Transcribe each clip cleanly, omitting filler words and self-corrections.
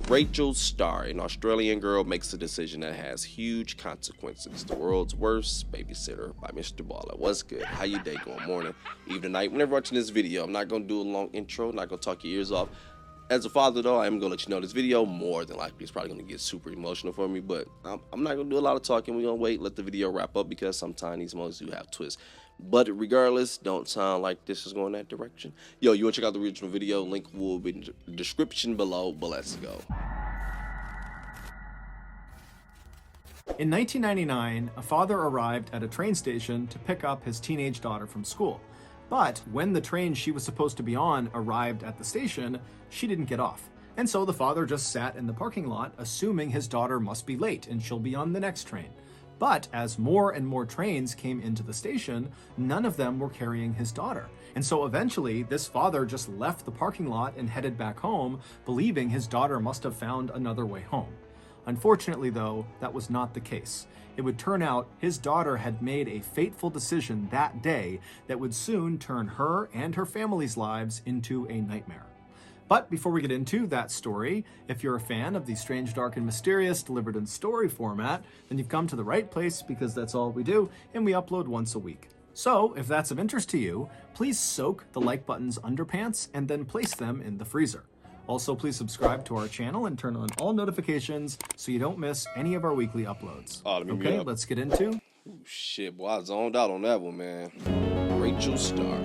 Rachel Starr, an Australian girl, makes a decision that has huge consequences. The world's worst babysitter by Mrballen. What's good? How you day going? Morning, evening, night. Whenever watching this video, I'm not going to do a long intro. I'm not going to talk your ears off. As a father, though, I am going to let you know this video more than likely is probably going to get super emotional for me, but I'm not going to do a lot of talking. We're going to wait, let the video wrap up, because sometimes these moments do have twists. But regardless, don't sound like this is going that direction. Yo, you want to check out the original video? Link will be in the description below, but let's go. In 1999, a father arrived at a train station to pick up his teenage daughter from school. But when the train she was supposed to be on arrived at the station, she didn't get off. And so the father just sat in the parking lot, assuming his daughter must be late and she'll be on the next train. But as more and more trains came into the station, none of them were carrying his daughter. And so eventually, this father just left the parking lot and headed back home, believing his daughter must have found another way home. Unfortunately, though, that was not the case. It would turn out his daughter had made a fateful decision that day that would soon turn her and her family's lives into a nightmare. But before we get into that story, if you're a fan of the strange, dark, and mysterious delivered in story format, then you've come to the right place, because that's all we do, and we upload once a week. So if that's of interest to you, please soak the like button's underpants and then place them in the freezer. Also, please subscribe to our channel and turn on all notifications so you don't miss any of our weekly uploads. Okay, let's get into... Ooh, shit, boy, I zoned out on that one, man. Rachel Starr.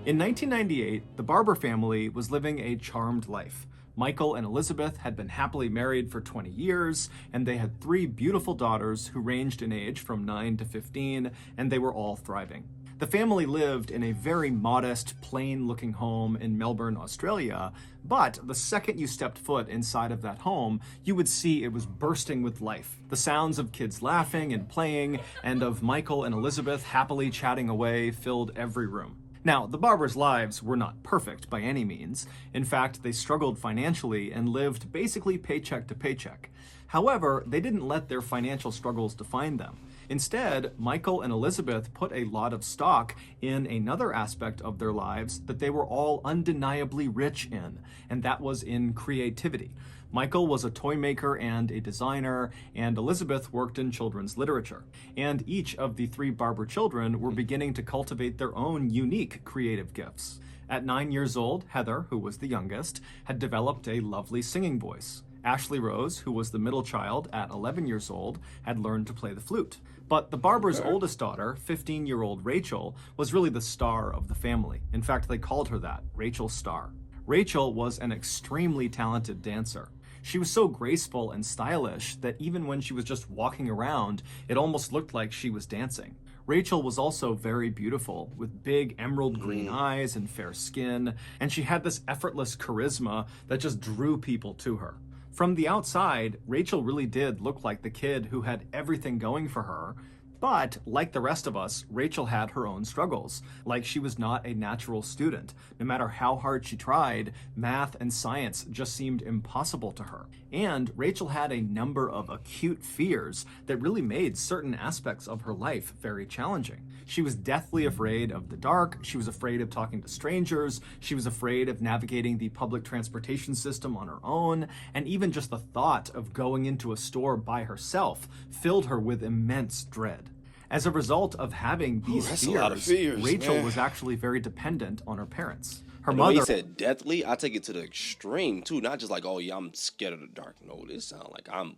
In 1998, the Barber family was living a charmed life. Michael and Elizabeth had been happily married for 20 years, and they had 3 beautiful daughters who ranged in age from 9 to 15, and they were all thriving. The family lived in a very modest, plain-looking home in Melbourne, Australia, but the second you stepped foot inside of that home, you would see it was bursting with life. The sounds of kids laughing and playing, and of Michael and Elizabeth happily chatting away, filled every room. Now, the Barbers' lives were not perfect by any means. In fact, they struggled financially and lived basically paycheck to paycheck. However, they didn't let their financial struggles define them. Instead, Michael and Elizabeth put a lot of stock in another aspect of their lives that they were all undeniably rich in, and that was in creativity. Michael was a toy maker and a designer, and Elizabeth worked in children's literature. And each of the 3 Barber children were beginning to cultivate their own unique creative gifts. At 9 years old, Heather, who was the youngest, had developed a lovely singing voice. Ashley Rose, who was the middle child at 11 years old, had learned to play the flute. But the Barber's oldest daughter, 15-year-old Rachel, was really the star of the family. In fact, they called her that, Rachel Starr. Rachel was an extremely talented dancer. She was so graceful and stylish that even when she was just walking around, it almost looked like she was dancing. Rachel was also very beautiful, with big emerald green eyes and fair skin, and she had this effortless charisma that just drew people to her. From the outside, Rachel really did look like the kid who had everything going for her. But, like the rest of us, Rachel had her own struggles. Like, she was not a natural student. No matter how hard she tried, math and science just seemed impossible to her. And Rachel had a number of acute fears that really made certain aspects of her life very challenging. She was deathly afraid of the dark, she was afraid of talking to strangers, she was afraid of navigating the public transportation system on her own, and even just the thought of going into a store by herself filled her with immense dread. As a result of having these fears, Rachel was actually very dependent on her parents. Her mother... When he said deathly, I take it to the extreme, too. Not just like, oh, yeah, I'm scared of the dark. No, this sounds like I'm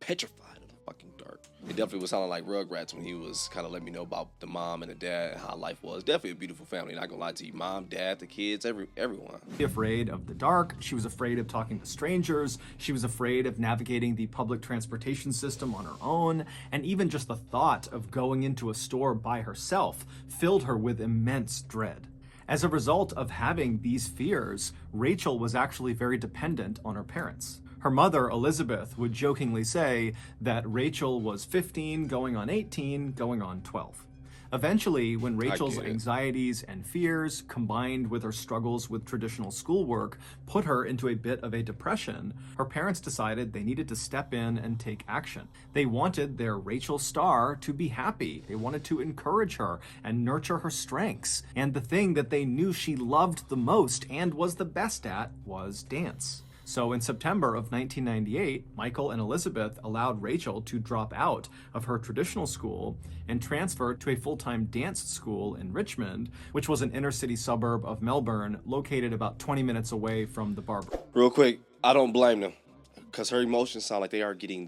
petrified of the fucking dark. It definitely was sounding like Rugrats when he was kind of letting me know about the mom and the dad and how life was. Definitely a beautiful family, not gonna lie to you. Mom, dad, the kids, everyone. Afraid of the dark, she was afraid of talking to strangers, she was afraid of navigating the public transportation system on her own, and even just the thought of going into a store by herself filled her with immense dread. As a result of having these fears, Rachel was actually very dependent on her parents. Her mother, Elizabeth, would jokingly say that Rachel was 15, going on 18, going on 12. Eventually, when Rachel's get it. anxieties and fears, combined with her struggles with traditional schoolwork, put her into a bit of a depression, her parents decided they needed to step in and take action. They wanted their Rachel star to be happy. They wanted to encourage her and nurture her strengths. And the thing that they knew she loved the most and was the best at was dance. So in September of 1998, Michael and Elizabeth allowed Rachel to drop out of her traditional school and transfer to a full-time dance school in Richmond, which was an inner-city suburb of Melbourne, located about 20 minutes away from the Barber. Real quick, I don't blame them, because her emotions sound like they are getting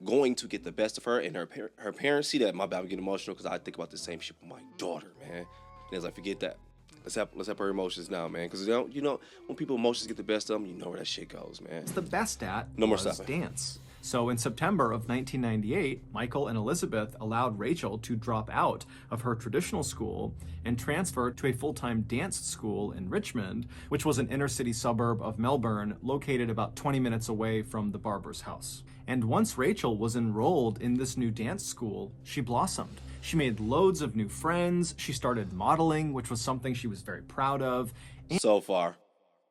going to get the best of her, and her parents see that. My bad, I'm getting emotional because I think about the same shit with my daughter, man. And it's like, forget that. Let's have her emotions now, man. Because when people emotions get the best of them, you know where that shit goes, man. The best at No more was stopping. dance. So in September of 1998, Michael and Elizabeth allowed Rachel to drop out of her traditional school and transfer to a full-time dance school in Richmond, which was an inner-city suburb of Melbourne, located about 20 minutes away from the Barber's house. And once Rachel was enrolled in this new dance school, she blossomed. She made loads of new friends. She started modeling, which was something she was very proud of. So far,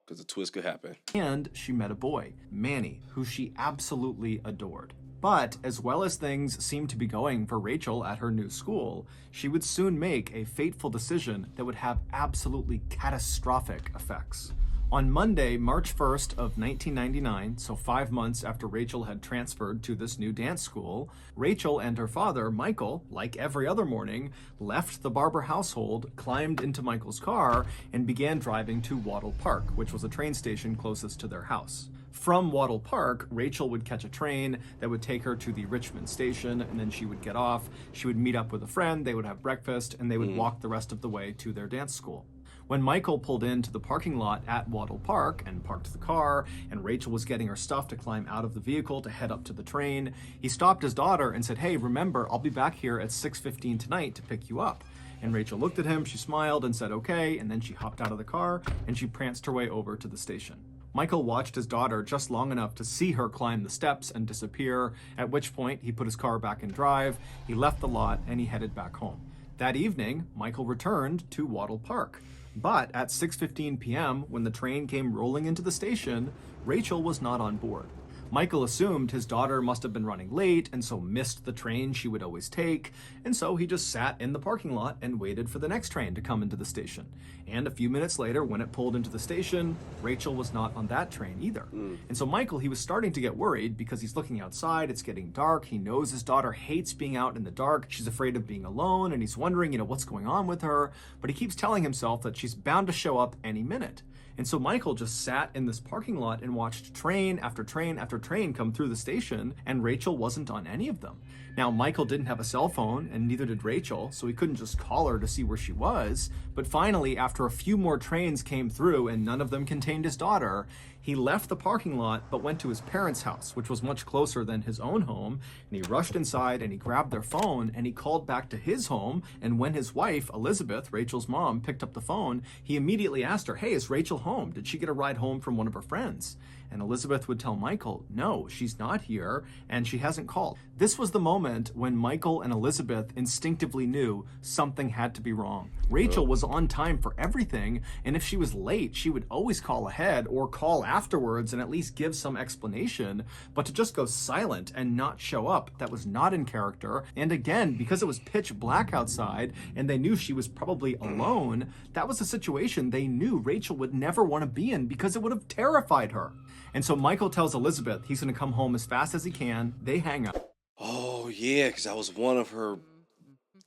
because the twist could happen. And she met a boy, Manny, who she absolutely adored. But as well as things seemed to be going for Rachel at her new school, she would soon make a fateful decision that would have absolutely catastrophic effects. On Monday, March 1st of 1999, so 5 months after Rachel had transferred to this new dance school, Rachel and her father, Michael, like every other morning, left the Barber household, climbed into Michael's car, and began driving to Wattle Park, which was a train station closest to their house. From Wattle Park, Rachel would catch a train that would take her to the Richmond station, and then she would get off, she would meet up with a friend, they would have breakfast, and they would walk the rest of the way to their dance school. When Michael pulled into the parking lot at Wattle Park and parked the car, and Rachel was getting her stuff to climb out of the vehicle to head up to the train, he stopped his daughter and said, "Hey, remember, I'll be back here at 6:15 tonight to pick you up." And Rachel looked at him, she smiled and said, "Okay," and then she hopped out of the car and she pranced her way over to the station. Michael watched his daughter just long enough to see her climb the steps and disappear, at which point he put his car back in drive, he left the lot, and he headed back home. That evening, Michael returned to Wattle Park. But at 6:15 p.m., when the train came rolling into the station, Rachel was not on board. Michael assumed his daughter must have been running late and so missed the train she would always take, and so he just sat in the parking lot and waited for the next train to come into the station. And a few minutes later, when it pulled into the station, Rachel was not on that train either. And so Michael, he was starting to get worried because he's looking outside, it's getting dark, he knows his daughter hates being out in the dark, she's afraid of being alone, and he's wondering, what's going on with her, but he keeps telling himself that she's bound to show up any minute. And so Michael just sat in this parking lot and watched train after train after train come through the station, and Rachel wasn't on any of them. Now, Michael didn't have a cell phone, and neither did Rachel, so he couldn't just call her to see where she was. But finally, after a few more trains came through and none of them contained his daughter, he left the parking lot but went to his parents' house, which was much closer than his own home, and he rushed inside and he grabbed their phone and he called back to his home, and when his wife, Elizabeth, Rachel's mom, picked up the phone, he immediately asked her, "Hey, is Rachel home? Did she get a ride home from one of her friends?" And Elizabeth would tell Michael, "No, she's not here, and she hasn't called." This was the moment when Michael and Elizabeth instinctively knew something had to be wrong. Rachel was on time for everything, and if she was late, she would always call ahead or call afterwards and at least give some explanation, but to just go silent and not show up, that was not in character. And again, because it was pitch black outside and they knew she was probably alone, that was a situation they knew Rachel would never want to be in because it would have terrified her. And so Michael tells Elizabeth he's going to come home as fast as he can. They hang up. Oh, yeah, because that was one of her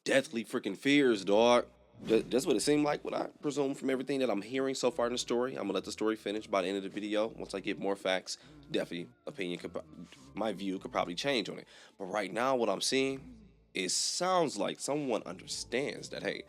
deathly freaking fears, dog. That's what it seemed like, what I presume from everything that I'm hearing so far in the story. I'm going to let the story finish by the end of the video. Once I get more facts, definitely my view could probably change on it. But right now, what I'm seeing, it sounds like someone understands that, hey,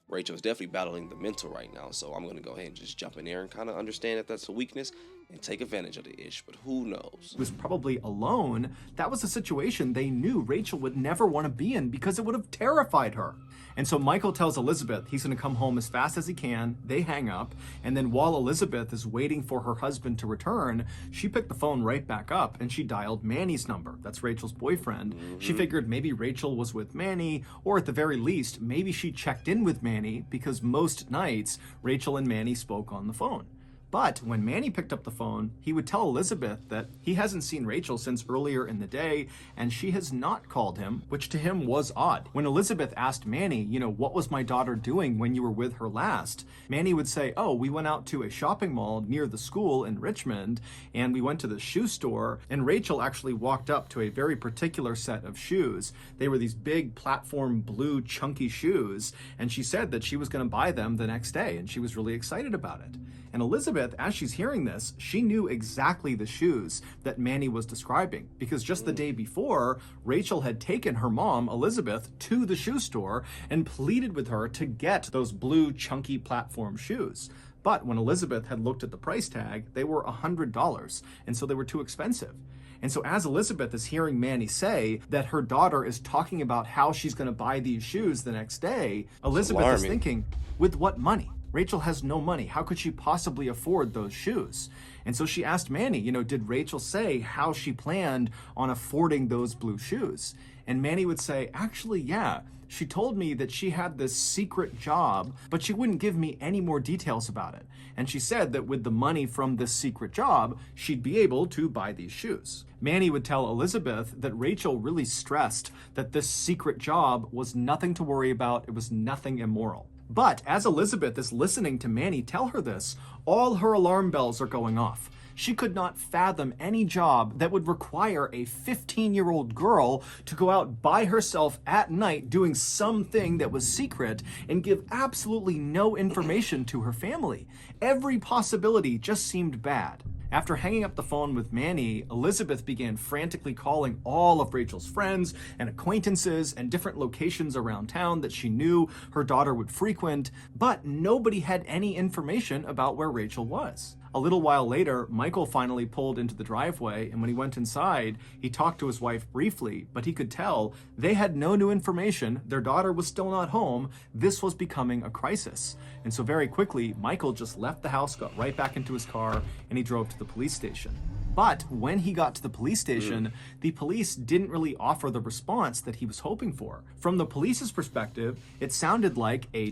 Rachel is definitely battling the mental right now. So I'm going to go ahead and just jump in there and kind of understand that that's a weakness. and take advantage of the ish, but who knows? Was probably alone. That was a situation they knew Rachel would never want to be in because it would have terrified her. And so Michael tells Elizabeth he's going to come home as fast as he can. They hang up. And then while Elizabeth is waiting for her husband to return, she picked the phone right back up and she dialed Manny's number. That's Rachel's boyfriend. She figured maybe Rachel was with Manny, or at the very least, maybe she checked in with Manny because most nights Rachel and Manny spoke on the phone. But when Manny picked up the phone, he would tell Elizabeth that he hasn't seen Rachel since earlier in the day, and she has not called him, which to him was odd. When Elizabeth asked Manny, what was my daughter doing when you were with her last? Manny would say, oh, we went out to a shopping mall near the school in Richmond, and we went to the shoe store, and Rachel actually walked up to a very particular set of shoes. They were these big platform blue chunky shoes, and she said that she was going to buy them the next day, and she was really excited about it. And Elizabeth, as she's hearing this, she knew exactly the shoes that Manny was describing, because just the day before, Rachel had taken her mom, Elizabeth, to the shoe store and pleaded with her to get those blue chunky platform shoes. But when Elizabeth had looked at the price tag, they were $100, and so they were too expensive. And so as Elizabeth is hearing Manny say that her daughter is talking about how she's going to buy these shoes the next day, Elizabeth is thinking, with what money? Rachel has no money. How could she possibly afford those shoes? And so she asked Manny, did Rachel say how she planned on affording those blue shoes? And Manny would say, actually, yeah. She told me that she had this secret job, but she wouldn't give me any more details about it. And she said that with the money from this secret job, she'd be able to buy these shoes. Manny would tell Elizabeth that Rachel really stressed that this secret job was nothing to worry about. It was nothing immoral. But as Elizabeth is listening to Manny tell her this, all her alarm bells are going off. She could not fathom any job that would require a 15-year-old girl to go out by herself at night doing something that was secret and give absolutely no information to her family. Every possibility just seemed bad. After hanging up the phone with Manny, Elizabeth began frantically calling all of Rachel's friends and acquaintances and different locations around town that she knew her daughter would frequent, but nobody had any information about where Rachel was. A little while later, Michael finally pulled into the driveway, and when he went inside, he talked to his wife briefly, but he could tell they had no new information. Their daughter was still not home. This was becoming a crisis. And so very quickly, Michael just left the house, got right back into his car, and he drove to the police station. But when he got to the police station, the police didn't really offer the response that he was hoping for. From the police's perspective, it sounded like I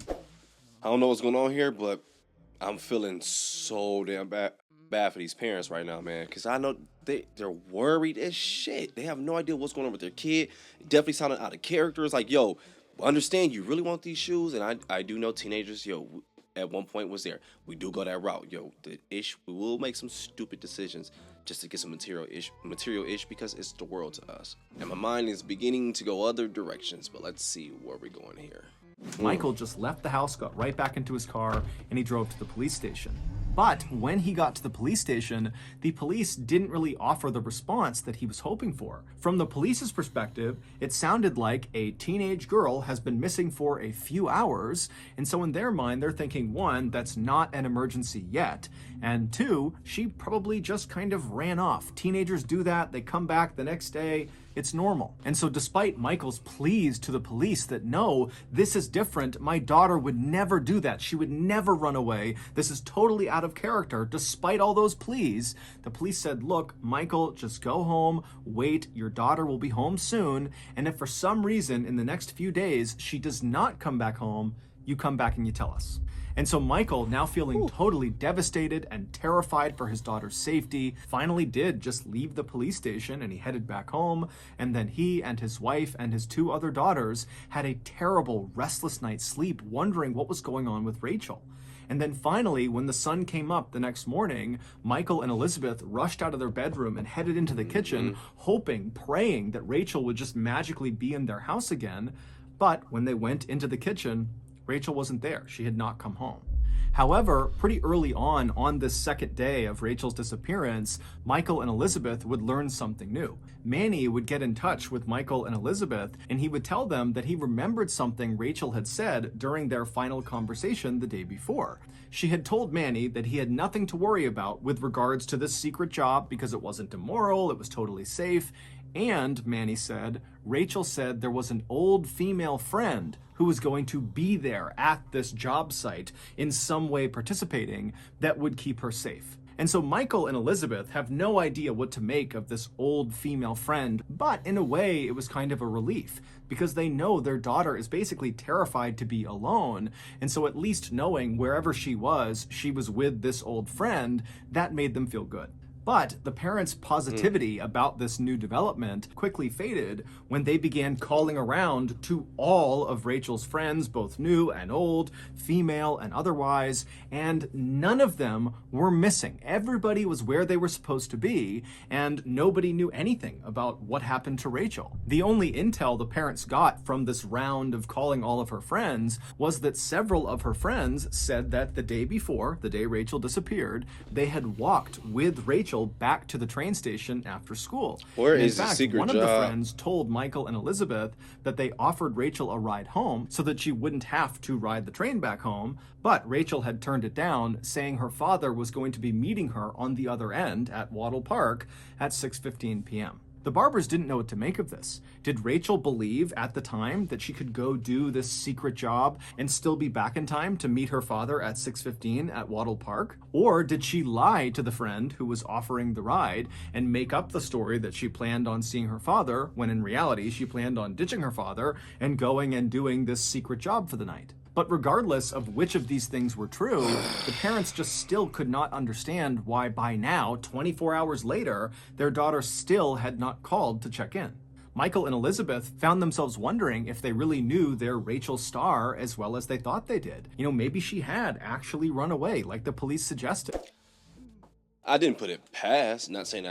don't know what's going on here, but I'm feeling so damn bad for these parents right now, man. Because I know they're worried as shit. They have no idea what's going on with their kid. It definitely sounded out of character. It's like, yo, understand you really want these shoes. And I do know teenagers, at one point was there. We do go that route. We will make some stupid decisions just to get some material ish because it's the world to us. And my mind is beginning to go other directions, but let's see where we're going here. Michael just left the house, got right back into his car, and he drove to the police station. But when he got to the police station, the police didn't really offer the response that he was hoping for. From the police's perspective, it sounded like a teenage girl has been missing for a few hours, and so in their mind, they're thinking, one, that's not an emergency yet, and two, she probably just kind of ran off. Teenagers do that, they come back the next day, it's normal. And so despite Michael's pleas to the police that no, this is different, my daughter would never do that, she would never run away, this is totally out of character, despite all those pleas, the police said, look, Michael, just go home, wait, your daughter will be home soon, and if for some reason in the next few days she does not come back home, you come back and you tell us. And so Michael, now feeling totally devastated and terrified for his daughter's safety, finally did just leave the police station and he headed back home. And then he and his wife and his two other daughters had a terrible, restless night's sleep, wondering what was going on with Rachel. And then finally, when the sun came up the next morning, Michael and Elizabeth rushed out of their bedroom and headed into the kitchen, hoping, praying that Rachel would just magically be in their house again. But when they went into the kitchen, Rachel wasn't there. She had not come home. However, pretty early on this second day of Rachel's disappearance, Michael and Elizabeth would learn something new. Manny would get in touch with Michael and Elizabeth, and he would tell them that he remembered something Rachel had said during their final conversation the day before. She had told Manny that he had nothing to worry about with regards to this secret job because it wasn't immoral, it was totally safe, and, Manny said, Rachel said there was an old female friend who was going to be there at this job site in some way participating that would keep her safe. And so Michael and Elizabeth have no idea what to make of this old female friend, but in a way it was kind of a relief because they know their daughter is basically terrified to be alone, and so at least knowing wherever she was with this old friend, that made them feel good. But the parents' positivity about this new development quickly faded when they began calling around to all of Rachel's friends, both new and old, female and otherwise, and none of them were missing. Everybody was where they were supposed to be, and nobody knew anything about what happened to Rachel. The only intel the parents got from this round of calling all of her friends was that several of her friends said that the day before, the day Rachel disappeared, they had walked with Rachel back to the train station after school. Where is the secret one job? of the friends told Michael and Elizabeth that they offered Rachel a ride home so that she wouldn't have to ride the train back home, but Rachel had turned it down, saying her father was going to be meeting her on the other end at Wattle Park at 6:15 p.m. The Barbers didn't know what to make of this. Did Rachel believe at the time that she could go do this secret job and still be back in time to meet her father at 6:15 at Wattle Park? Or did she lie to the friend who was offering the ride and make up the story that she planned on seeing her father when in reality she planned on ditching her father and going and doing this secret job for the night? But regardless of which of these things were true, the parents just still could not understand why by now, 24 hours later, their daughter still had not called to check in. Michael and Elizabeth found themselves wondering if they really knew their Rachel Starr as well as they thought they did. Maybe she had actually run away like the police suggested. I didn't put it past, not saying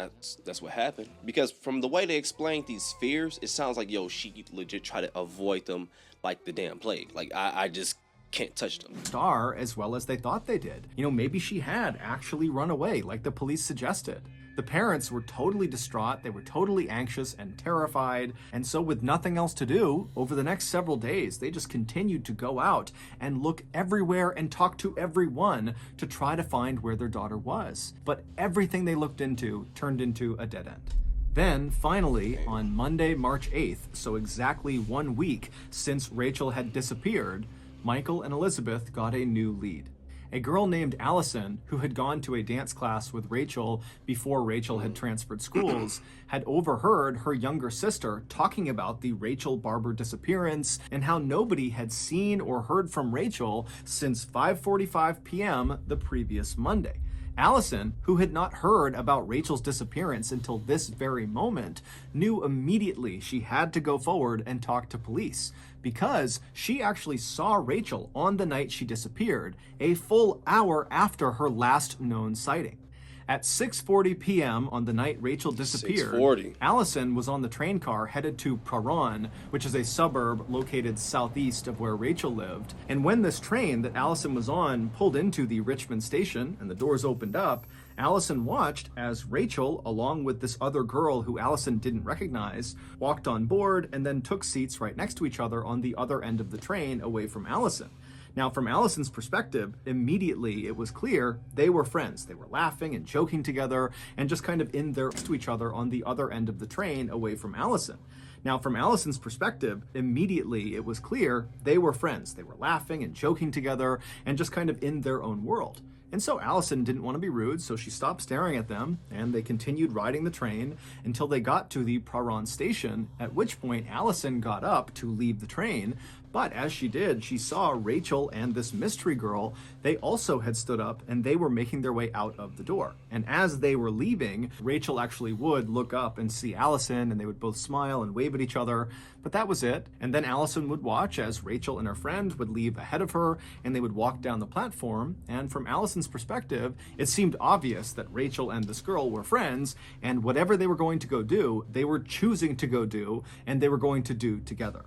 that's what happened, because from the way they explained these fears, it sounds like, she legit tried to avoid them like the damn plague. Like, I just can't touch them. Star as well as they thought they did. Maybe she had actually run away like the police suggested. The parents were totally distraught, they were totally anxious and terrified, and so with nothing else to do, over the next several days, they just continued to go out and look everywhere and talk to everyone to try to find where their daughter was. But everything they looked into turned into a dead end. Then, finally, on Monday, March 8th, so exactly 1 week since Rachel had disappeared, Michael and Elizabeth got a new lead. A girl named Allison, who had gone to a dance class with Rachel before Rachel had transferred schools, had overheard her younger sister talking about the Rachel Barber disappearance and how nobody had seen or heard from Rachel since 5:45 p.m. the previous Monday. Allison, who had not heard about Rachel's disappearance until this very moment, knew immediately she had to go forward and talk to police because she actually saw Rachel on the night she disappeared, a full hour after her last known sighting. At 6:40 p.m. on the night Rachel disappeared, 6:40. Allison was on the train car headed to Mrballen, which is a suburb located southeast of where Rachel lived. And when this train that Allison was on pulled into the Richmond station and the doors opened up, Allison watched as Rachel, along with this other girl who Allison didn't recognize, walked on board and then took seats right next to each other on the other end of the train away from Allison. Now, from Allison's perspective, immediately it was clear they were friends. They were laughing and joking together and just kind of in there to each other on the other end of the train away from Allison. Now, from Allison's perspective, immediately it was clear they were friends. They were laughing and joking together and just kind of in their own world. And so Allison didn't want to be rude, so she stopped staring at them, and they continued riding the train until they got to the Mrballen station, at which point Allison got up to leave the train. But as she did, she saw Rachel and this mystery girl. They also had stood up and they were making their way out of the door. And as they were leaving, Rachel actually would look up and see Allison, and they would both smile and wave at each other. But that was it. And then Allison would watch as Rachel and her friend would leave ahead of her, and they would walk down the platform. And from Allison's perspective, it seemed obvious that Rachel and this girl were friends, and whatever they were going to go do, they were choosing to go do, and they were going to do together.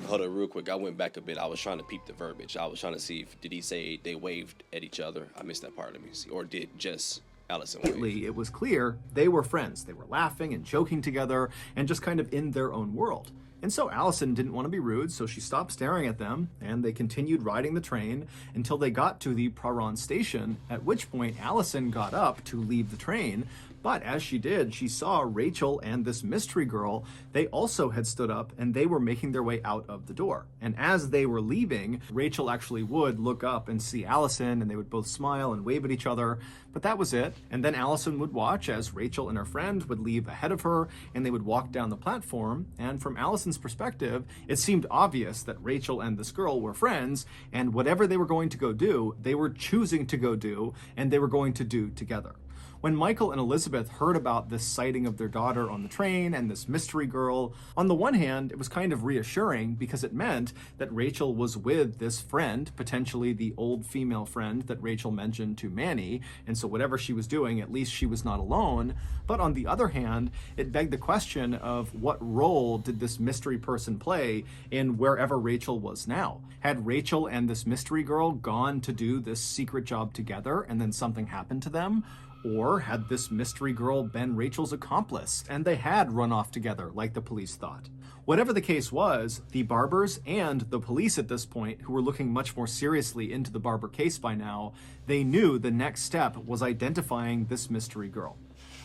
Hold on, real quick. I went back a bit. I was trying to peep the verbiage. I was trying to see did he say they waved at each other? I missed that part. Let me see. Or did just Allison wave? It was clear they were friends. They were laughing and joking together and just kind of in their own world. And so Allison didn't want to be rude, so she stopped staring at them, and they continued riding the train until they got to the Mrballen station, at which point Allison got up to leave the train. But as she did, she saw Rachel and this mystery girl. They also had stood up and they were making their way out of the door. And as they were leaving, Rachel actually would look up and see Allison, and they would both smile and wave at each other. But that was it. And then Allison would watch as Rachel and her friend would leave ahead of her, and they would walk down the platform. And from Allison's perspective, it seemed obvious that Rachel and this girl were friends, and whatever they were going to go do, they were choosing to go do, and they were going to do together. When Michael and Elizabeth heard about this sighting of their daughter on the train and this mystery girl, on the one hand, it was kind of reassuring because it meant that Rachel was with this friend, potentially the old female friend that Rachel mentioned to Manny, and so whatever she was doing, at least she was not alone. But on the other hand, it begged the question of what role did this mystery person play in wherever Rachel was now? Had Rachel and this mystery girl gone to do this secret job together and then something happened to them? Or had this mystery girl been Rachel's accomplice, and they had run off together like the police thought? Whatever the case was, the Barbers and the police at this point, who were looking much more seriously into the Barber case by now, they knew the next step was identifying this mystery girl.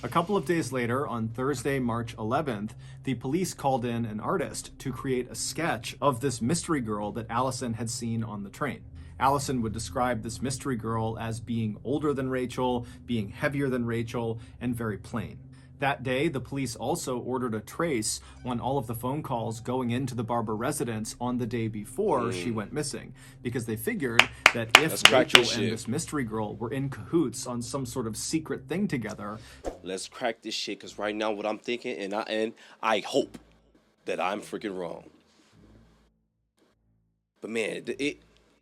A couple of days later, on Thursday, March 11th, the police called in an artist to create a sketch of this mystery girl that Allison had seen on the train. Allison would describe this mystery girl as being older than Rachel, being heavier than Rachel, and very plain. That day, the police also ordered a trace on all of the phone calls going into the Barber residence on the day before she went missing, because they figured that if Rachel and this mystery girl were in cahoots on some sort of secret thing together. Let's crack this shit, because right now what I'm thinking, and I hope that I'm freaking wrong. But man,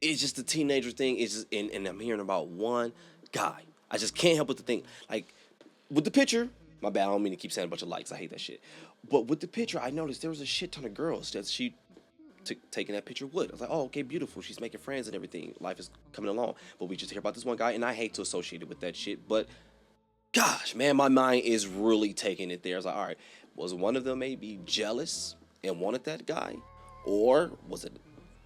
it's just the teenager thing. It's just, and I'm hearing about one guy. I just can't help but to think, like, with the picture, my bad, I don't mean to keep saying a bunch of likes. I hate that shit. But with the picture, I noticed there was a shit ton of girls that she taking that picture with. I was like, oh, okay, beautiful. She's making friends and everything. Life is coming along. But we just hear about this one guy, and I hate to associate it with that shit. But, gosh, man, my mind is really taking it there. I was like, all right, was one of them maybe jealous and wanted that guy? Or was it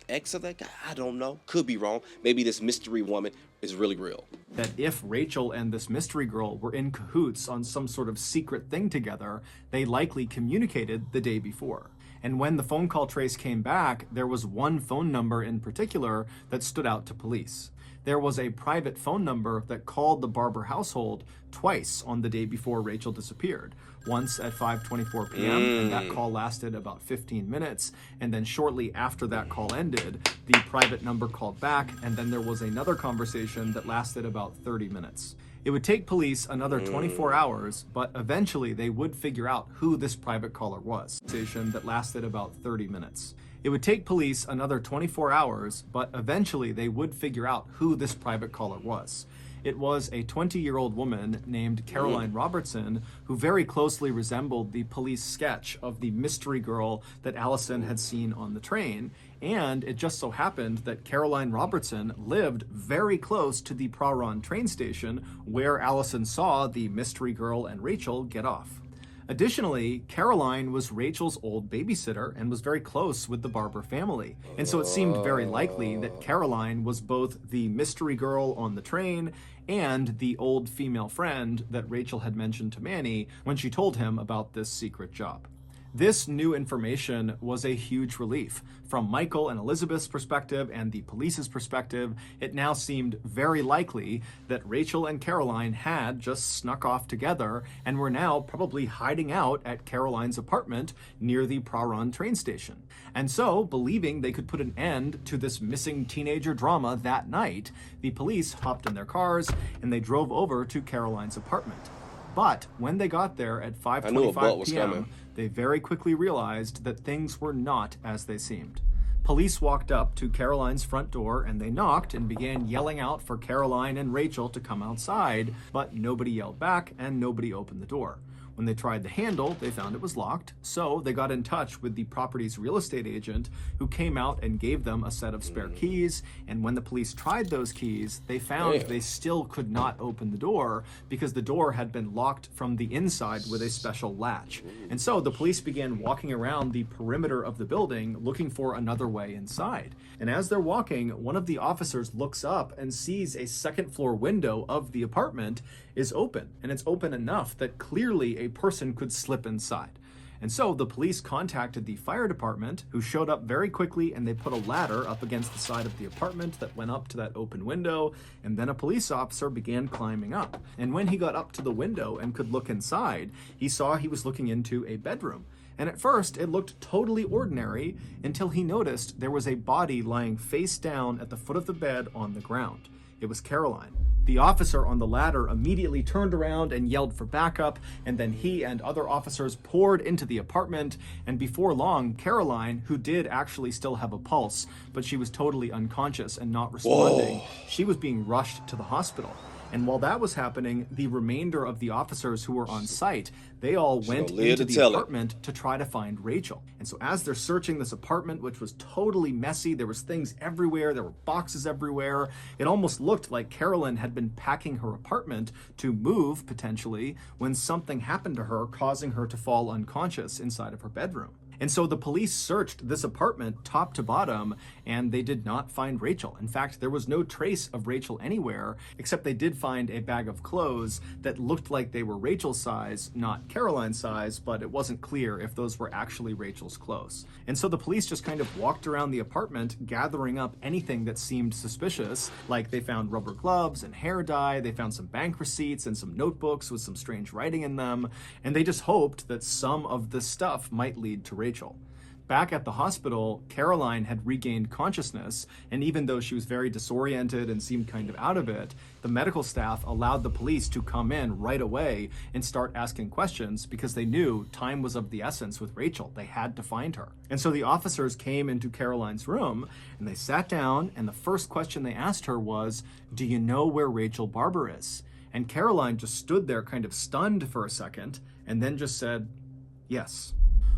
ex of that guy? I don't know. Could be wrong. Maybe this mystery woman is really real. That if Rachel and this mystery girl were in cahoots on some sort of secret thing together, they likely communicated the day before. And when the phone call trace came back, there was one phone number in particular that stood out to police. There was a private phone number that called the Barber household twice on the day before Rachel disappeared. Once at 5:24 p.m., and that call lasted about 15 minutes. And then shortly after that call ended, the private number called back, and then there was another conversation that lasted about 30 minutes. It would take police another 24 hours, but eventually they would figure out who this private caller was. Conversation that lasted about 30 minutes. It would take police another 24 hours, but eventually they would figure out who this private caller was. It was a 20-year-old woman named Caroline Robertson, who very closely resembled the police sketch of the mystery girl that Allison had seen on the train. And it just so happened that Caroline Robertson lived very close to the Mrballen train station where Allison saw the mystery girl and Rachel get off. Additionally, Caroline was Rachel's old babysitter and was very close with the Barber family. And so it seemed very likely that Caroline was both the mystery girl on the train and the old female friend that Rachel had mentioned to Manny when she told him about this secret job. This new information was a huge relief. From Michael and Elizabeth's perspective and the police's perspective, it now seemed very likely that Rachel and Caroline had just snuck off together and were now probably hiding out at Caroline's apartment near the Mrballen train station. And so, believing they could put an end to this missing teenager drama that night, the police hopped in their cars and they drove over to Caroline's apartment. But when they got there at 5:25 p.m., they very quickly realized that things were not as they seemed. Police walked up to Caroline's front door and they knocked and began yelling out for Caroline and Rachel to come outside, but nobody yelled back and nobody opened the door. When they tried the handle, they found it was locked, so they got in touch with the property's real estate agent, who came out and gave them a set of spare keys, and when the police tried those keys, they found they still could not open the door because the door had been locked from the inside with a special latch. And so the police began walking around the perimeter of the building looking for another way inside. And as they're walking, one of the officers looks up and sees a second floor window of the apartment is open, and it's open enough that clearly a person could slip inside. And so the police contacted the fire department, who showed up very quickly, and they put a ladder up against the side of the apartment that went up to that open window, and then a police officer began climbing up. And when he got up to the window and could look inside, he saw he was looking into a bedroom. And at first, it looked totally ordinary until he noticed there was a body lying face down at the foot of the bed on the ground. It was Caroline. The officer on the ladder immediately turned around and yelled for backup, and then he and other officers poured into the apartment, and before long, Caroline, who did actually still have a pulse, but she was totally unconscious and not responding, she was being rushed to the hospital. And while that was happening, the remainder of the officers who were on site, they all went into the apartment to try to find Rachel. And so as they're searching this apartment, which was totally messy, there was things everywhere, there were boxes everywhere. It almost looked like Carolyn had been packing her apartment to move, potentially, when something happened to her, causing her to fall unconscious inside of her bedroom. And so the police searched this apartment top to bottom, and they did not find Rachel. In fact, there was no trace of Rachel anywhere, except they did find a bag of clothes that looked like they were Rachel's size, not Caroline's size, but it wasn't clear if those were actually Rachel's clothes. And so the police just kind of walked around the apartment, gathering up anything that seemed suspicious, like they found rubber gloves and hair dye, they found some bank receipts and some notebooks with some strange writing in them, and they just hoped that some of this stuff might lead to Rachel. Back at the hospital, Caroline had regained consciousness, and even though she was very disoriented and seemed kind of out of it, the medical staff allowed the police to come in right away and start asking questions because they knew time was of the essence with Rachel. They had to find her. And so the officers came into Caroline's room, and they sat down, and the first question they asked her was, "Do you know where Rachel Barber is?" And Caroline just stood there kind of stunned for a second, and then just said, "Yes."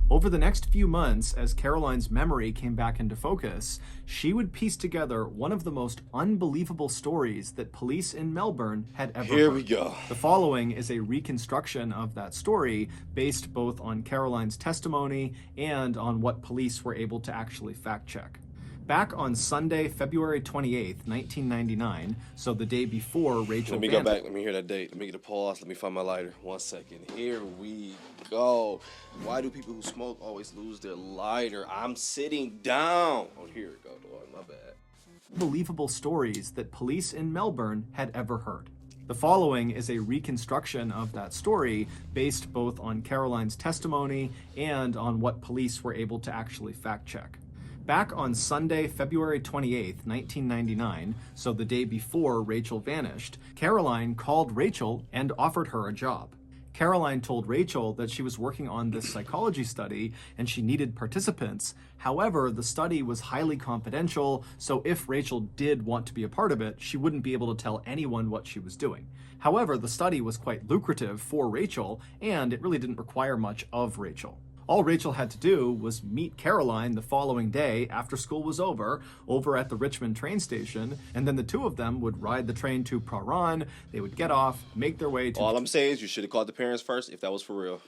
Over the next few months, as Caroline's memory came back into focus, she would piece together one of the most unbelievable stories that police in Melbourne had ever heard. Here we go. The following is a reconstruction of that story based both on Caroline's testimony and on what police were able to actually fact-check. Back on Sunday, February 28th, 1999, so the day before Rachel Let me go back. Let me hear that date. Let me get a pause. Let me find my lighter. 1 second. Here we go. Why do people who smoke always lose their lighter? I'm sitting down. Oh, here we go. Lord, my bad. Unbelievable stories that police in Melbourne had ever heard. The following is a reconstruction of that story based both on Caroline's testimony and on what police were able to actually fact-check. Back on Sunday, February 28th, 1999, so the day before Rachel vanished, Caroline called Rachel and offered her a job. Caroline told Rachel that she was working on this psychology study and she needed participants. However, the study was highly confidential, so if Rachel did want to be a part of it, she wouldn't be able to tell anyone what she was doing. However, the study was quite lucrative for Rachel, and it really didn't require much of Rachel. All Rachel had to do was meet Caroline the following day after school was over at the Richmond train station, and then the two of them would ride the train to Prahran. They would get off, make their way to... All I'm saying is you should have called the parents first if that was for real.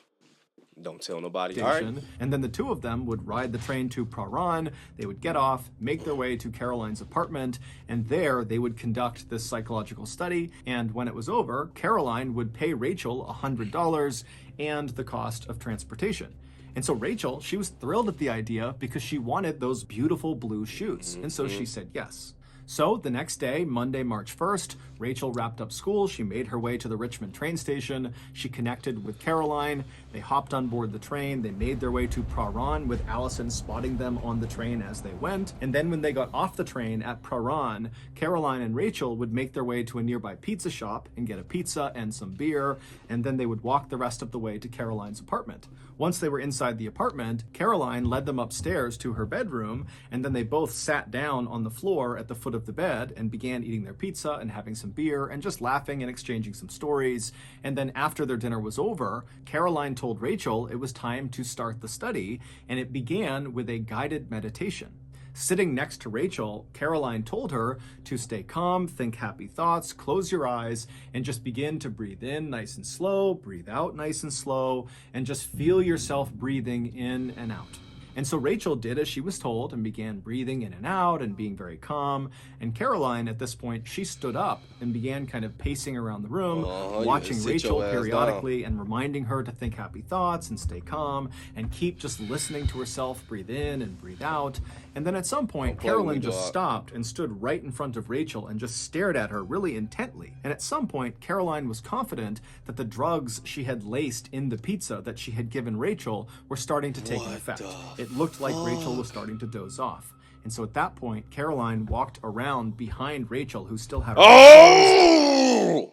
Don't tell nobody. All right. And then the two of them would ride the train to Prahran. They would get off, make their way to Caroline's apartment, and there they would conduct this psychological study. And when it was over, Caroline would pay Rachel $100 and the cost of transportation. And so Rachel, she was thrilled at the idea because she wanted those beautiful blue shoes. And so she said yes. So the next day, Monday, March 1st, Rachel wrapped up school. She made her way to the Richmond train station. She connected with Caroline. They hopped on board the train. They made their way to Prahran with Allison spotting them on the train as they went. And then when they got off the train at Prahran, Caroline and Rachel would make their way to a nearby pizza shop and get a pizza and some beer. And then they would walk the rest of the way to Caroline's apartment. Once they were inside the apartment, Caroline led them upstairs to her bedroom, and then they both sat down on the floor at the foot of of the bed and began eating their pizza and having some beer and just laughing and exchanging some stories. And then after their dinner was over, Caroline told Rachel it was time to start the study, and it began with a guided meditation. Sitting next to Rachel, Caroline told her to stay calm, think happy thoughts, close your eyes, and just begin to breathe in nice and slow, breathe out nice and slow, and just feel yourself breathing in and out. And so Rachel did as she was told and began breathing in and out and being very calm. And Caroline, at this point, she stood up and began kind of pacing around the room, watching Rachel periodically and reminding her to think happy thoughts and stay calm and keep just listening to herself breathe in and breathe out. And then at some point, Caroline just stopped and stood right in front of Rachel and just stared at her really intently. And at some point, Caroline was confident that the drugs she had laced in the pizza that she had given Rachel were starting to take effect. It looked like Rachel was starting to doze off. And so at that point, Caroline walked around behind Rachel, who still had her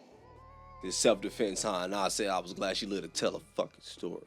This self-defense, huh? And I said I was glad she let her tell a fucking story.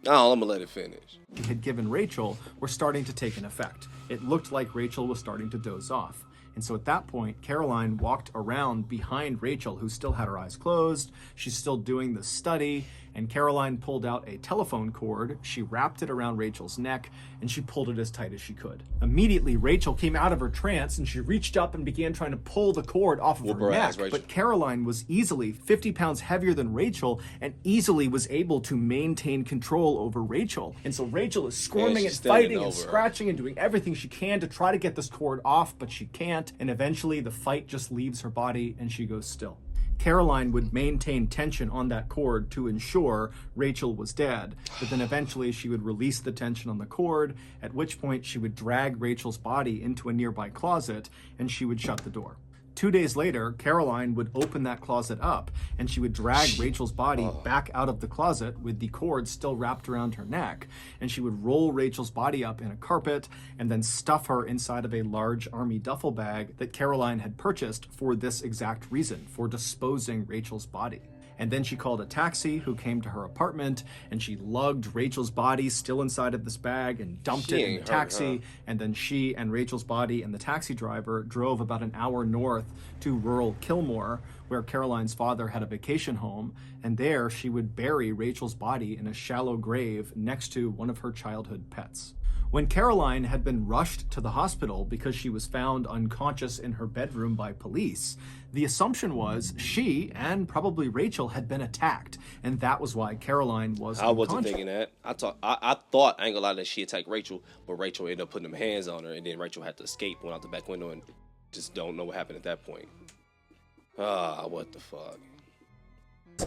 Oh, I'm gonna let it finish. Had given Rachel were starting to take an effect. It looked like Rachel was starting to doze off. And so at that point, Caroline walked around behind Rachel, who still had her eyes closed. She's still doing the study. And Caroline pulled out a telephone cord. She wrapped it around Rachel's neck, and she pulled it as tight as she could. Immediately, Rachel came out of her trance, and she reached up and began trying to pull the cord off of her neck. But Caroline was easily 50 pounds heavier than Rachel and easily was able to maintain control over Rachel. And so Rachel is squirming and fighting and scratching and doing everything she can to try to get this cord off, but she can't. And eventually, the fight just leaves her body, and she goes still. Caroline would maintain tension on that cord to ensure Rachel was dead, but then eventually she would release the tension on the cord, at which point she would drag Rachel's body into a nearby closet and she would shut the door. 2 days later, Caroline would open that closet up and she would drag Rachel's body back out of the closet with the cord still wrapped around her neck. And she would roll Rachel's body up in a carpet and then stuff her inside of a large army duffel bag that Caroline had purchased for this exact reason, for disposing Rachel's body. And then she called a taxi who came to her apartment, and she lugged Rachel's body still inside of this bag and dumped it in the taxi. And then she and Rachel's body and the taxi driver drove about an hour north to rural Kilmore, where Caroline's father had a vacation home. And there she would bury Rachel's body in a shallow grave next to one of her childhood pets. When Caroline had been rushed to the hospital because she was found unconscious in her bedroom by police, the assumption was she and probably Rachel had been attacked, and that was why Caroline was unconscious. I wasn't thinking that. I thought, I ain't gonna lie, that she attacked Rachel, but Rachel ended up putting them hands on her, and then Rachel had to escape, went out the back window, and just don't know what happened at that point. What the fuck?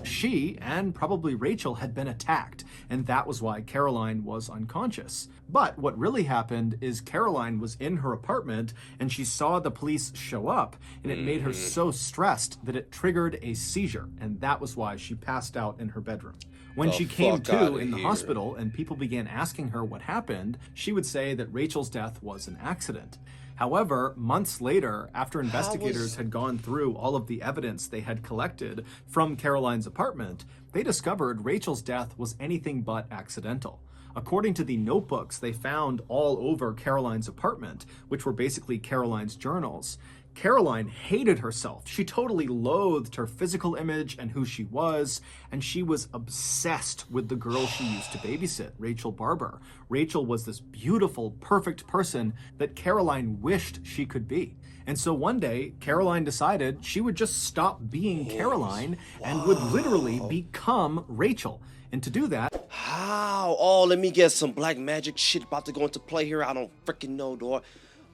She and probably Rachel had been attacked, and that was why Caroline was unconscious. But what really happened is Caroline was in her apartment and she saw the police show up, and it made her so stressed that it triggered a seizure, and that was why she passed out in her bedroom. When she came to in the hospital and people began asking her what happened, she would say that Rachel's death was an accident. However, months later, after investigators had gone through all of the evidence they had collected from Caroline's apartment, they discovered Rachel's death was anything but accidental. According to the notebooks they found all over Caroline's apartment, which were basically Caroline's journals, Caroline hated herself. She totally loathed her physical image and who she was, and she was obsessed with the girl she used to babysit, Rachel Barber. Rachel was this beautiful, perfect person that Caroline wished she could be. And so one day, Caroline decided she would just stop being Caroline and would literally become Rachel. And to do that... How? Oh, let me guess, some black magic shit about to go into play here. I don't freaking know, dog.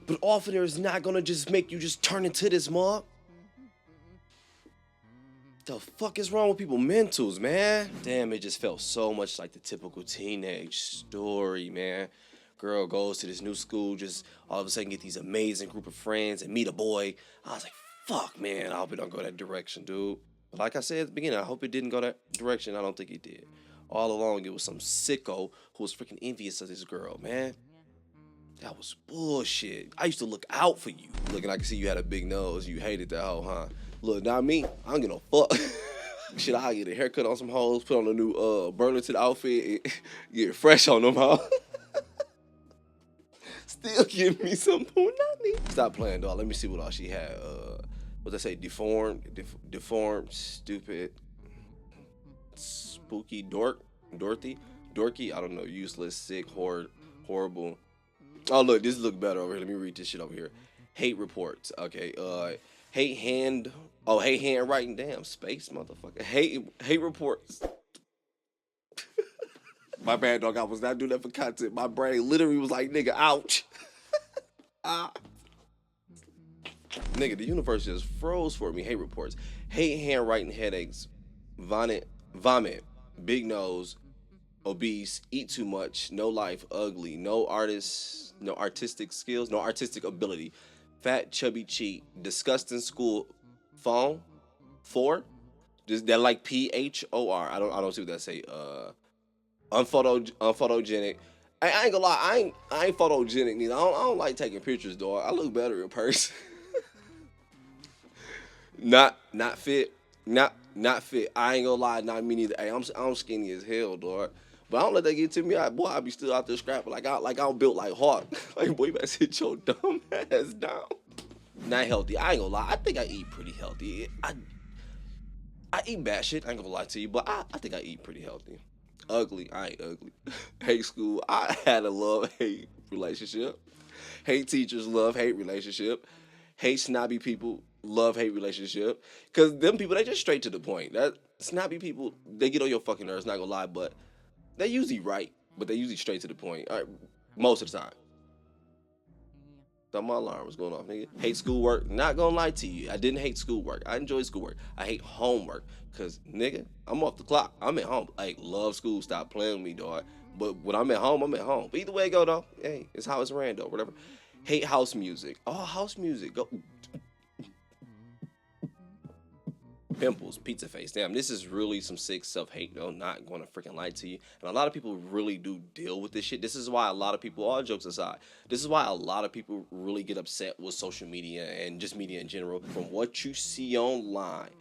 But often is not gonna just make you just turn into this mob. The fuck is wrong with people mentals, man? Damn, it just felt so much like the typical teenage story, man. Girl goes to this new school, just all of a sudden get these amazing group of friends and meet a boy. I was like, fuck, man, I hope it don't go that direction, dude. But like I said at the beginning, I hope it didn't go that direction. I don't think it did. All along, it was some sicko who was freaking envious of this girl, man. That was bullshit. I used to look out for you. Looking, I can see you had a big nose. You hated that hoe, huh? Look, not me. I don't give no fuck. Shit, I'll get a haircut on some hoes, put on a new Burlington outfit, and get fresh on them, huh? Still give me some punani. Stop playing, dog. Let me see what all she had. What they say? Deformed, stupid, spooky, dorky. I don't know. Useless, sick, horrible. Oh look, this look better over here. Let me read this shit over here. Hate reports. Okay. Hate handwriting. Damn, space, motherfucker. Hate reports. My bad, dog. I was not doing that for content. My brain literally was like, nigga, ouch. Nigga, the universe just froze for me. Hate reports. Hate handwriting, headaches, vomit, big nose, obese, eat too much, no life, ugly, no artistic skills, no artistic ability, fat, chubby cheek, disgusting school, phone, 4, just that like PHOR. I don't see what that say. Unphotogenic. I ain't gonna lie, I ain't photogenic neither. I don't like taking pictures, dog. I look better in person. Not fit. Not fit. I ain't gonna lie, not me neither. Hey, I'm skinny as hell, dog. But I don't let that get to me. I be still out there scrapping like I'm built like Hawk. Like, boy, you better sit your dumb ass down. Not healthy. I ain't gonna lie. I think I eat pretty healthy. I eat bad shit. I ain't gonna lie to you, but I think I eat pretty healthy. Ugly. I ain't ugly. Hate school. I had a love-hate relationship. Hate teachers. Love-hate relationship. Hate snobby people. Love-hate relationship. Because them people, they just straight to the point. That snobby people, they get on your fucking nerves, not gonna lie, but they usually right, but they usually straight to the point. All right, most of the time. Thought my alarm was going off, nigga. Hate schoolwork. Not gonna lie to you. I didn't hate schoolwork. I enjoy schoolwork. I hate homework. Cause, nigga, I'm off the clock. I'm at home. Like, love school. Stop playing with me, dog. But when I'm at home, I'm at home. But either way it go, though, hey, it's how it's ran, though, whatever. Hate house music. Oh, house music. Go. Pimples, pizza face. Damn, this is really some sick self-hate, though. Not going to freaking lie to you. And a lot of people really do deal with this shit. This is why a lot of people, all jokes aside, this is why a lot of people really get upset with social media and just media in general. From what you see online,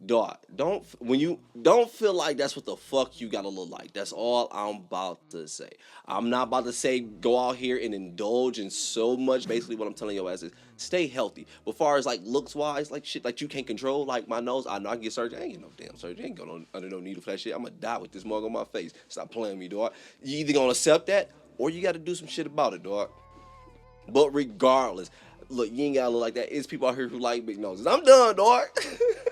dog, don't feel like that's what the fuck you gotta look like. That's all I'm about to say. I'm not about to say go out here and indulge in so much. Basically, what I'm telling your ass is stay healthy. But far as like looks wise, like shit like you can't control, like my nose, I know I can get surgery. I ain't get no damn surgery. I ain't going under no needle for that shit. I'm gonna die with this mug on my face. Stop playing with me, dog. You either gonna accept that or you gotta do some shit about it, dog. But regardless, look, you ain't gotta look like that. It's people out here who like big noses. I'm done, dog.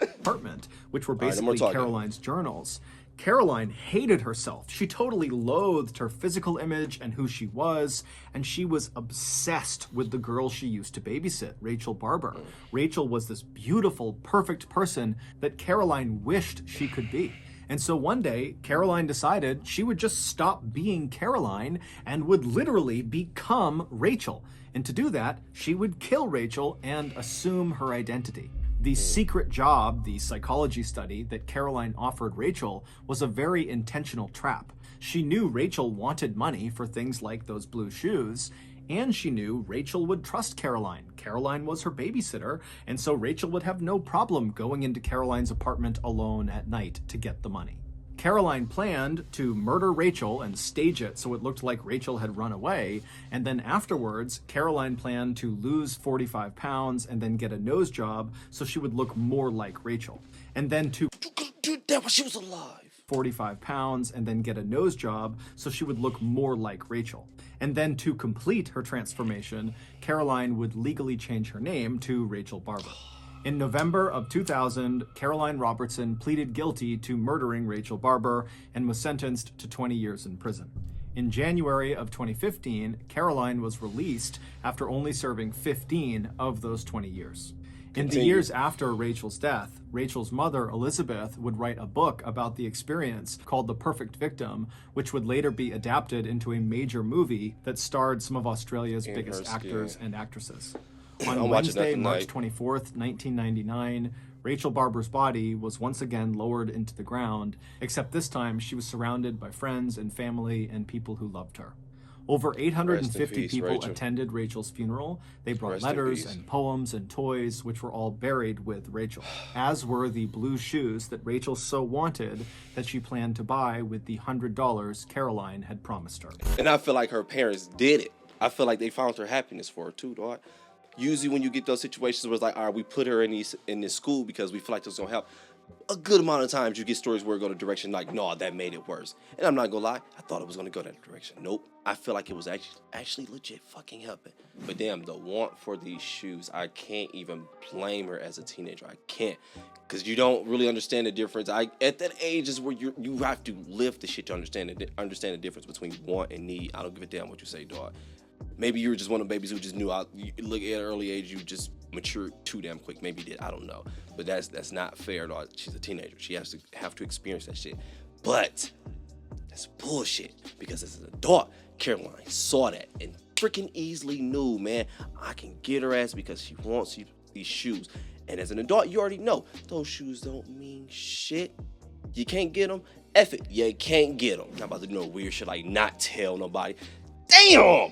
Apartment, which were basically Caroline's journals. Caroline hated herself. She totally loathed her physical image and who she was, and she was obsessed with the girl she used to babysit, Rachel Barber. Rachel was this beautiful, perfect person that Caroline wished she could be. And so one day, Caroline decided she would just stop being Caroline and would literally become Rachel. And to do that, she would kill Rachel and assume her identity. The secret job, the psychology study that Caroline offered Rachel, was a very intentional trap. She knew Rachel wanted money for things like those blue shoes, and she knew Rachel would trust Caroline. Caroline was her babysitter, and so Rachel would have no problem going into Caroline's apartment alone at night to get the money. Caroline planned to murder Rachel and stage it so it looked like Rachel had run away, and then afterwards, Caroline planned to lose 45 pounds and then get a nose job so she would look more like Rachel. And then to do that when she was alive. 45 pounds and then get a nose job so she would look more like Rachel. And then to complete her transformation, Caroline would legally change her name to Rachel Barber. In November of 2000, Caroline Robertson pleaded guilty to murdering Rachel Barber and was sentenced to 20 years in prison. In January of 2015, Caroline was released after only serving 15 of those 20 years. In the years after Rachel's death, Rachel's mother, Elizabeth, would write a book about the experience called The Perfect Victim, which would later be adapted into a major movie that starred some of Australia's biggest actors and actresses. On Wednesday, March 24th, 1999, Rachel Barber's body was once again lowered into the ground, except this time she was surrounded by friends and family and people who loved her. Over 850 people attended Rachel's funeral. They brought letters and poems and toys, which were all buried with Rachel, as were the blue shoes that Rachel so wanted that she planned to buy with the $100 Caroline had promised her. And I feel like her parents did it. I feel like they found her happiness for her too, dog. Usually when you get those situations where it's like, all right, we put her in this school because we feel like this is gonna help. A good amount of times you get stories where it go to direction like, no, that made it worse. And I'm not gonna lie, I thought it was gonna go that direction. Nope. I feel like it was actually legit fucking helping. But damn, the want for these shoes, I can't even blame her as a teenager. I can't. Cause you don't really understand the difference. At that age is where you have to live the shit to understand the difference between want and need. I don't give a damn what you say, dog. Maybe you were just one of the babies who just knew out. Look, at an early age, you just matured too damn quick. Maybe you did. I don't know. But that's not fair, dog. She's a teenager. She has to experience that shit. But that's bullshit. Because as an adult, Caroline saw that and freaking easily knew, man, I can get her ass because she wants these shoes. And as an adult, you already know those shoes don't mean shit. You can't get them. F it. You can't get them. Not about to do no weird shit like not tell nobody. Damn!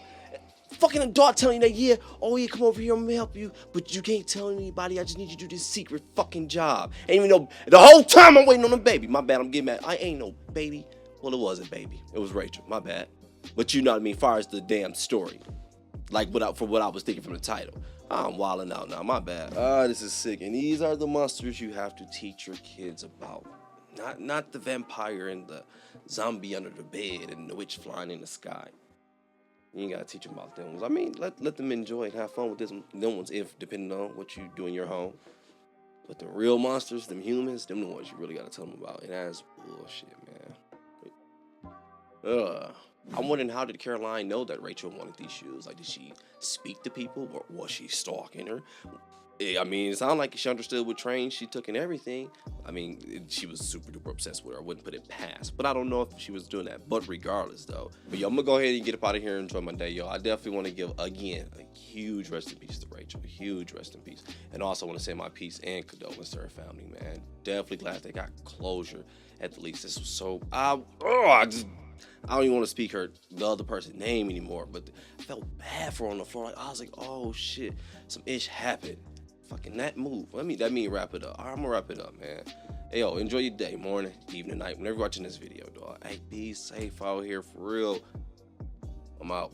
Fucking adult telling you that, yeah, oh yeah, come over here, I'm gonna help you, but you can't tell anybody, I just need you to do this secret fucking job. And even though the whole time I'm waiting on a baby, my bad, I'm getting mad. I ain't no baby. Well, it was a baby. It was Rachel, my bad. But you know what I mean, far as the damn story. Like for what I was thinking from the title. I'm wilding out now, my bad. This is sick. And these are the monsters you have to teach your kids about. Not the vampire and the zombie under the bed and the witch flying in the sky. You ain't gotta teach them about them ones. I mean, let them enjoy and have fun with them ones, if depending on what you do in your home. But the real monsters, them humans, them the ones you really gotta tell them about. And that's bullshit, man. I'm wondering, how did Caroline know that Rachel wanted these shoes? Like, did she speak to people, or was she stalking her? I mean, it sounded like she understood what trains she took and everything. I mean, she was super duper obsessed with her. I wouldn't put it past. But I don't know if she was doing that. But regardless, though. But yo, I'm going to go ahead and get up out of here and enjoy my day, yo. I definitely want to give, again, a huge rest in peace to Rachel. A huge rest in peace. And also want to send my peace and condolence to her family, man. Definitely glad they got closure. At the least, this was so... I don't even want to speak the other person's name anymore. But I felt bad for her on the floor. Like, I was like, oh, shit. Some ish happened. Fucking that move. That mean wrap it up. All right, I'm gonna wrap it up, man. Hey, yo, enjoy your day, morning, evening, night, whenever you're watching this video, dog. Hey, be safe out here for real. I'm out.